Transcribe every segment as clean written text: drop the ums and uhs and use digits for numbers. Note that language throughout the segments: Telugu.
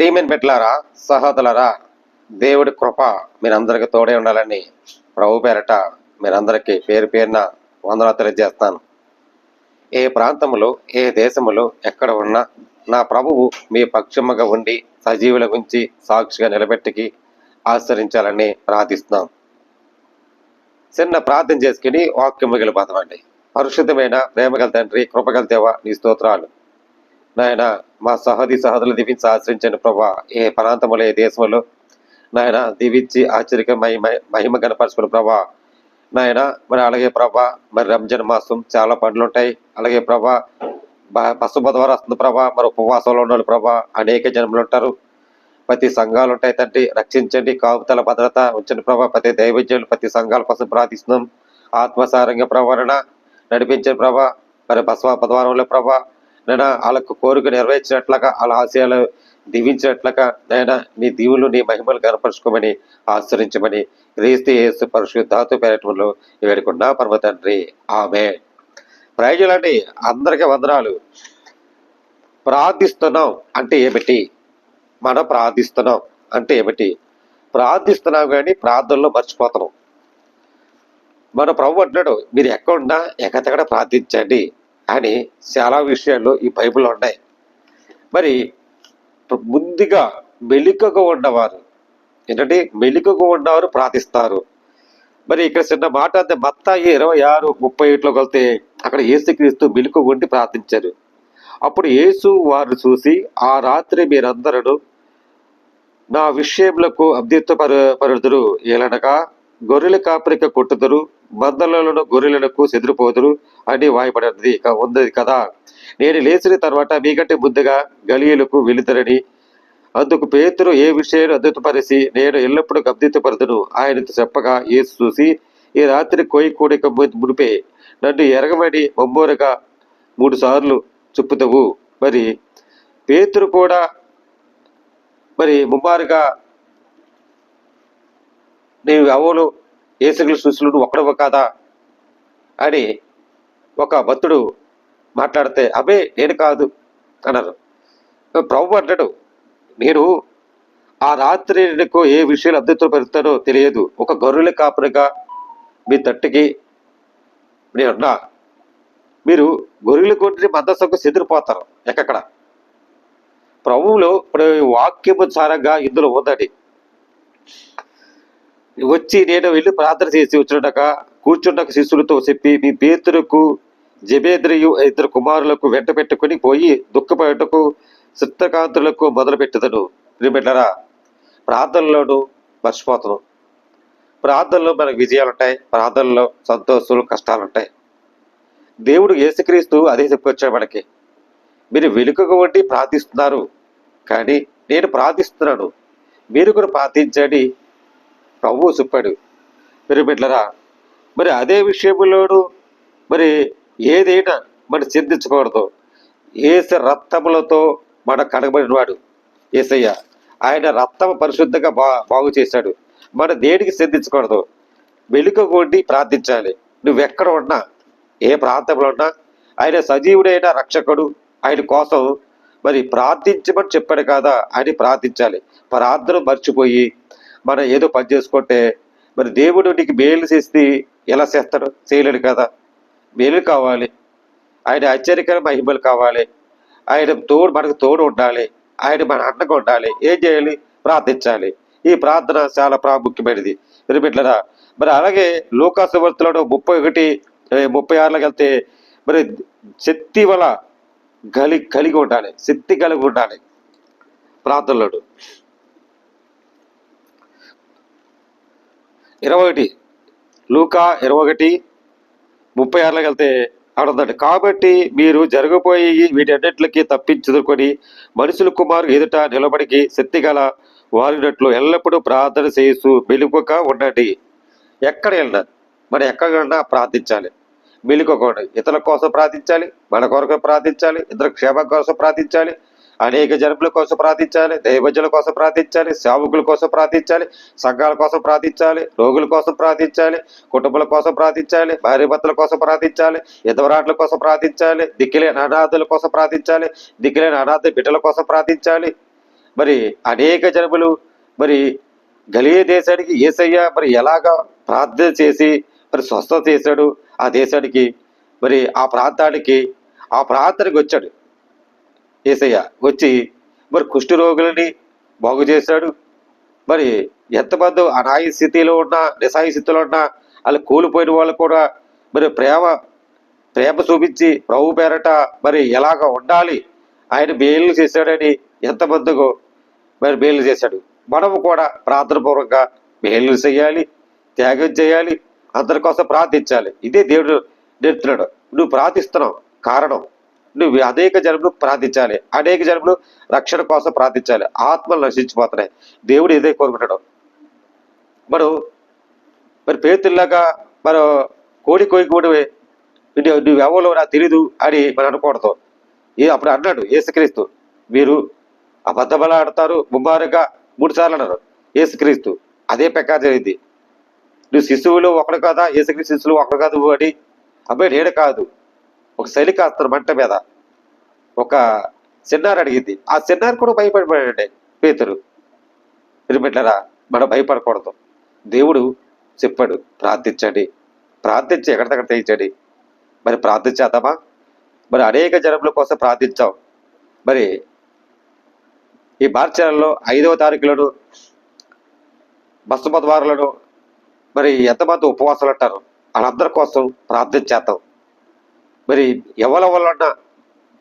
ప్రియమైన బిడ్డలారా, సహోదరులారా, దేవుడి కృప మీరందరికీ తోడే ఉండాలని ప్రభు పేరట మీరందరికీ పేరు పేరున వందనాలు తెలియజేస్తాను. ఏ ప్రాంతములో ఏ దేశములో ఎక్కడ ఉన్నా నా ప్రభువు మీ పక్షముగా ఉండి సజీవుల గురించి సాక్షిగా నిలబెట్టికి ఆచరించాలని ప్రార్థిస్తున్నాం. చిన్న ప్రార్థన చేసుకుని వాక్యం మిగిలిపోతామండి. పరిశుద్ధమైన ప్రేమగల తండ్రి, కృపగల దేవ, నీ స్తోత్రాలు నాయన. మా సహోదరులు దీవించి ఆశ్రయించండి ప్రభా. ఏ ప్రాంతంలో ఏ దేశంలో నాయన దీవించి ఆశ్చర్య మహిమ కనపరచుకుని ప్రభా నాయన. మరి అలాగే ప్రభా, మరి రంజాన్ మాసం చాలా పండ్లు ఉంటాయి. అలాగే ప్రభా పసు బుధవారం వస్తుంది ప్రభా. మరి ఉపవాసంలో ఉన్న ప్రభా అనేక జన్మలు ఉంటారు. ప్రతి సంఘాలు ఉంటాయి తండ్రి, రక్షించండి, కాపుతల భద్రత ఉంచండి ప్రభా. ప్రతి దైవజ్ఞులు ప్రతి సంఘాల కోసం ప్రార్థిస్తున్నాం. ఆత్మసారంగా ప్రభావన నడిపించండి ప్రభా. మరి బుధవారంలో ప్రభా నైనా వాళ్ళకు కోరిక నెరవేర్చినట్లుగా వాళ్ళ ఆశయాలు దీవించినట్లుగా నైనా నీ దీవులు నీ మహిమలు కనపరుచుకోమని ఆశ్రయించమని క్రీస్తు యేసు పరిశుద్ధాత్మ పేరటంలో వేడుకున్నా పరమ తండ్రి, ఆమేన్. ప్రయోజనాలండి, అందరికీ వందనాలు. ప్రార్థిస్తున్నాం అంటే ఏమిటి? మనం ప్రార్థిస్తున్నాం అంటే ఏమిటి? ప్రార్థిస్తున్నాం కానీ ప్రార్థనలో మర్చిపోతున్నాం. మన ప్రభు అంటున్నాడు, మీరు ఎక్కడున్నా ఎక్కడెక్కడ ప్రార్థించండి అని. చాలా విషయాలు ఈ బైబిల్లో ఉన్నాయి. మరి ముందుగా మెలికగా ఉన్నవారు ఏంటంటే మెలికగా ఉన్నవారు ప్రార్థిస్తారు. మరి ఇక్కడ చిన్న మాట అంటే మత్తాయి 26:37 వెళ్తే అక్కడ యేసుక్రీస్తు మెలుకు ఉండి ప్రార్థించారు. అప్పుడు యేసు వారు చూసి, ఆ రాత్రి మీరందరూ నా విషయములకు అబ్దిత్వపరుదురు, ఏలనగా గొర్రెల కాపరిక కొట్టుదురు, మందలలో గొర్రెలకు చెదిరిపోదురు అని వాయబడినది ఉంది కదా. నేను లేచిన తర్వాత మీకంటే ముందుగా గలియులకు వెళుతారని. అందుకు పేతురు, ఏ విషయాన్ని అద్భుతపరిచి నేను ఎల్లప్పుడూ అబ్దిత్వపరుదును ఆయనతో చెప్పగా, యేసు చూసి, ఈ రాత్రి కోయి కూడిక మునిపే నన్ను ఎరగమని మమ్మూరగా 3 సార్లు చెప్పుతావు. మరి పేతురు కూడా మరి ముమ్మారుగా నీవు అవును యేసుక్రీస్తు శిష్యులు ఒక్కడవ కాదా అని ఒక భక్తుడు మాట్లాడితే, అబే నేను కాదు అన్నారు. ప్రభు అంటాడు, నేను ఆ రాత్రి నీకు ఏ విషయాలు అద్భుతం పెరుగుతానో తెలియదు. ఒక గొర్రెల కాపురిగా మీ తట్టుకి నేనున్నా. మీరు గొర్రెలు కొట్టి మద్దసకు చెదిరిపోతారు. ఎక్కడ ప్రభువులో ఇప్పుడు వాక్యము సారంగా ఇందులో ఉందండి. వచ్చి నేను వెళ్ళి ప్రార్థన చేసి వచ్చినక కూర్చున్నాక శిష్యులతో చెప్పి, మీ పేతురుకు జబేద్రియు 2 కుమారులకు వెంట పెట్టుకుని పోయి దుఃఖపడటకు చిత్తకాంతులకు మొదలు పెట్టదను. బిడ్డలారా, ప్రార్థనలోనూ మర్చిపోతున్నాం. ప్రార్థనలో మనకు విజయాలు ఉంటాయి, ప్రార్థనలో సంతోషాలు కష్టాలు ఉంటాయి. దేవుడు యేసుక్రీస్తు అదే చెప్పుకొచ్చాడు మనకి. మీరు వెలుకగా ఉండి ప్రార్థిస్తున్నారు, కానీ నేను ప్రార్థిస్తున్నాను, మీరు కూడా ప్రార్థించండి ప్రభువు చెప్పాడు. మీరు బిడ్డలారా, మరి అదే విషయంలోనూ మరి ఏదైనా మనం చింతించకూడదు. ఏసు రక్తములతో మన కడగబడిన వాడు యేసయ్య. ఆయన రక్తం పరిశుద్ధంగా బాగు చేశాడు. మన దేనికి చింతించకూడదు, వెలుకగొండి ప్రార్థించాలి. నువ్వెక్కడ ఉన్నా, ఏ ప్రాంతంలో ఉన్నా ఆయన సజీవుడైన రక్షకుడు. ఆయన కోసం మరి ప్రార్థించమని చెప్పాడు కదా అని ప్రార్థించాలి. ప్రార్థన మర్చిపోయి మనం ఏదో పని చేసుకుంటే మరి దేవుడు నీకు మేలు చేసి ఎలా చేస్తాడు? చేయలేడు కదా. మేలు కావాలి, ఆయన ఆశ్చర్యకర మహిమలు కావాలి, ఆయన మనకు తోడు ఉండాలి, ఆయన మన అండగా ఉండాలి. ఏం చేయాలి? ప్రార్థించాలి. ఈ ప్రార్థన చాలా ప్రాముఖ్యమైనది బిడ్డలారా. మరి అలాగే లూకా సువార్తలో 31:36 వెళ్తే మరి శక్తి వల్ల కలిగి ఉండాలి, శక్తి కలిగి ఉండాలి ప్రార్థనలో. 21 లూకా 21:36 వెళ్తే అడుగుతాడు, కాబట్టి మీరు జరగబోయి వీటన్నిటికి తప్పించుకొని మనుషుల కుమారు ఎదుట నిలబడికి శక్తి గల వారినట్లు ఎల్లప్పుడూ ప్రార్థన చేస్తూ మెలుకగా ఉండండి. ఎక్కడ వెళ్ళినా మనం ఎక్కడన్నా ప్రార్థించాలి, మెలుకకుండా. ఇతరుల కోసం ప్రార్థించాలి, మన కొరకు ప్రార్థించాలి, ఇతర క్షేమం కోసం ప్రార్థించాలి, అనేక జన్మల కోసం ప్రార్థించాలి, దైవజనుల కోసం ప్రార్థించాలి, సేవకుల కోసం ప్రార్థించాలి, సంఘాల కోసం ప్రార్థించాలి, రోగుల కోసం ప్రార్థించాలి, కుటుంబాల కోసం ప్రార్థించాలి, భార్యాభర్తల కోసం ప్రార్థించాలి, ఎదవరాట్ల కోసం ప్రార్థించాలి, దిక్కులేని అనాథుల కోసం ప్రార్థించాలి, దిక్కులేని అనాథ బిడ్డల కోసం ప్రార్థించాలి. మరి అనేక జనములు మరి గలిలయ దేశానికి యేసయ్య మరి ఎలాగా ప్రార్థన చేసి మరి స్వస్థత చేశాడు ఆ దేశానికి, మరి ఆ ప్రాంతానికి వచ్చాడు యేసయ్య. వచ్చి మరి కుష్ఠ రోగులని బాగు చేశాడు. మరి ఎంతమంది అనాయ స్థితిలో ఉన్నా నిస్సాయ స్థితిలో ఉన్నా వాళ్ళు కూలిపోయిన వాళ్ళు కూడా మరి ప్రేమ చూపించి ప్రభు పేరట మరి ఎలాగ ఉండాలి, ఆయన మేలు చేశాడని ఎంతమందికో మరి మేలు చేశాడు. మనము కూడా ప్రార్థనపూర్వకంగా మేలు చేయాలి, త్యాగం చేయాలి, అందరి కోసం ప్రార్థించాలి. ఇదే దేవుడు నేర్పుతున్నాడు. నువ్వు ప్రార్థిస్తున్నావు కారణం నువ్వు అనేక జనములు ప్రార్థించాలి, అనేక జనములు రక్షణ కోసం ప్రార్థించాలి. ఆత్మలు నశించిపోతున్నాయి. దేవుడు ఇదే కోరుకుంటాడు. మరి పేతుల్లాగా మనం కోడిపోయి నువ్వెవరో నాకు తెలీదు అని మనం అనకూడదు. అప్పుడు అన్నాడు యేసుక్రీస్తు, మీరు అబద్ధమలా ఆడతారు ముమ్మారుగా 3 సార్లు అన్నారు యేసుక్రీస్తు. అదే ప్రకారం జరిగింది. నువ్వు శిశువులు ఒకడు కదా, యేసుక్రీస్తు శిశువులు ఒకడు కాదు అని. అబ్బాయి నేను కాదు, ఒక శైలి కాస్తాను మంట మీద ఒక చిన్నారు అడిగింది. ఆ చిన్నారు కూడా భయపడిపోయాడండి పేతురు. వినిపెట్టారా? మనం భయపడకూడదు. దేవుడు చెప్పాడు ప్రార్థించండి, ప్రార్థించి ఎక్కడిదక్కడ తెయించండి. మరి ప్రార్థించేద్దామా? మరి అనేక జనముల కోసం ప్రార్థించాం. మరి ఈ మార్చి నెలలో 5వ తారీఖులను బస్సు బుధవారాలను మరి ఎంతమంది ఉపవాసాలు అంటారు వాళ్ళందరి కోసం ప్రార్థించేద్దాం. మరి ఎవరి వలన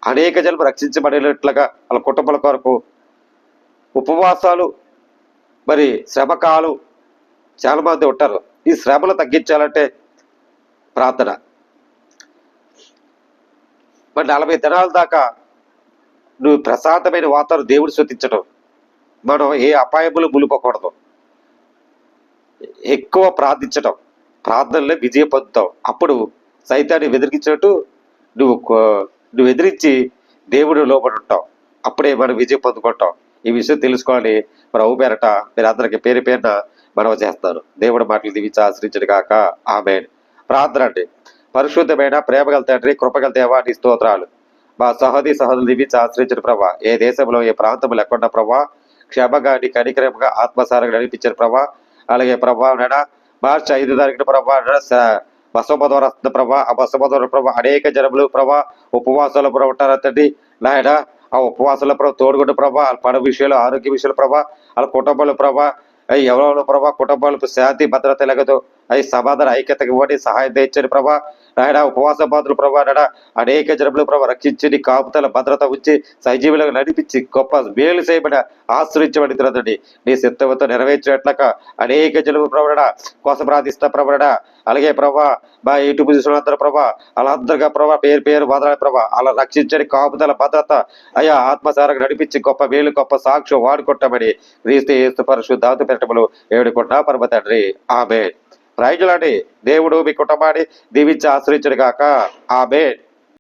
అనేక జన్మ రక్షించబడేటట్లుగా వాళ్ళ కుటుంబాల కొరకు ఉపవాసాలు, మరి శ్రమకాలు చాలా మంది ఉంటారు. ఈ శ్రమలు తగ్గించాలంటే ప్రార్థన. మరి 40 దినాల దాకా నువ్వు ప్రశాంతమైన వాతావరణం దేవుడు స్తుతించడం, మనం ఏ అపాయములు మునిపోకూడదు. ఎక్కువ ప్రార్థించడం, ప్రార్థనలో విజయం పొందుతావు. అప్పుడు సైతాన్ని వెదిరించినట్టు నువ్వు ఎదిరించి దేవుడు లోపడి ఉంటావు. అప్పుడే మనం విజయం పొందుకుంటాం. ఈ విషయం తెలుసుకోవాలి. ప్రభు పేరట మీరు అందరికి పేరు పేరున మనవ చేస్తారు. దేవుడి మాటలు దీవించి ఆశ్రయించడు కాక ఆమేన్. ప్రార్థన అండి. పరిశుద్ధమైన ప్రేమగల తండ్రి, కృపగల దేవా, నీ స్తోత్రాలు. మా సహోదరులు దీవించి ఆశ్రయించిన ప్రభా, ఏ దేశంలో ఏ ప్రాంతంలో లేకుండా ప్రభా క్షేమంగా నీ కనికరంగా ఆత్మసారంగా నడిపించిన ప్రభా. అలాగే ప్రభా నేనా మార్చి 5వ తారీఖున ప్రభా బసవ ద్వారా వస్తుంది ప్రభా. ఆ బసవ ద్వారా ప్రభా అనేక జనములు ప్రభా ఉపవాసాలు ప్రభా ఉంటారు తండ్రి నాయన. ఆ ఉపవాసాల ప్రభా తోడుగుండు ప్రభా. వాళ్ళ పని విషయాలు, ఆరోగ్య విషయాలు ప్రభా, వాళ్ళ కుటుంబాలు ప్రభా, ఎవరో ప్రభా కుటుంబాలకు శాంతి భద్రత ఎలాగదో అవి సమాధాన ఐక్యతకు ఇవ్వండి, సహాయం తెచ్చండి ప్రభా నాయన. ఉపవాస బాధలు ప్రభా నాయన అనేక జనములు ప్రభా రక్షించి కాపుతల భద్రత ఉంచి సజీవులకు నడిపించి గొప్ప మేలు చేయబడి ఆశ్రయించబడి తిరదండి. నీ సిద్ధంతో నెరవేర్చేట్లక అనేక జనము ప్రభా కోసం ప్రార్థిస్తా ప్రభా. అలాగే ప్రభా మా యూట్యూబ్ చూసినందరూ ప్రభా వాళ్ళందరిగా ప్రభా పేరు పేరు బాధ ప్రభా అలా రక్షించని కాపుదల భద్రత అయ్యా ఆత్మసారంగా నడిపించి గొప్ప మేలు గొప్ప సాక్ష్యం వాడుకుంటామని క్రీస్తు యేసు పరిశుద్ధాంత పెట్టములు ఏడుకుంటా పరమ తండ్రి ఆమేన్. రైతులండి దేవుడు మీ కుటుంబాన్ని దీవించి ఆశ్రయించడు గాక ఆమేన్.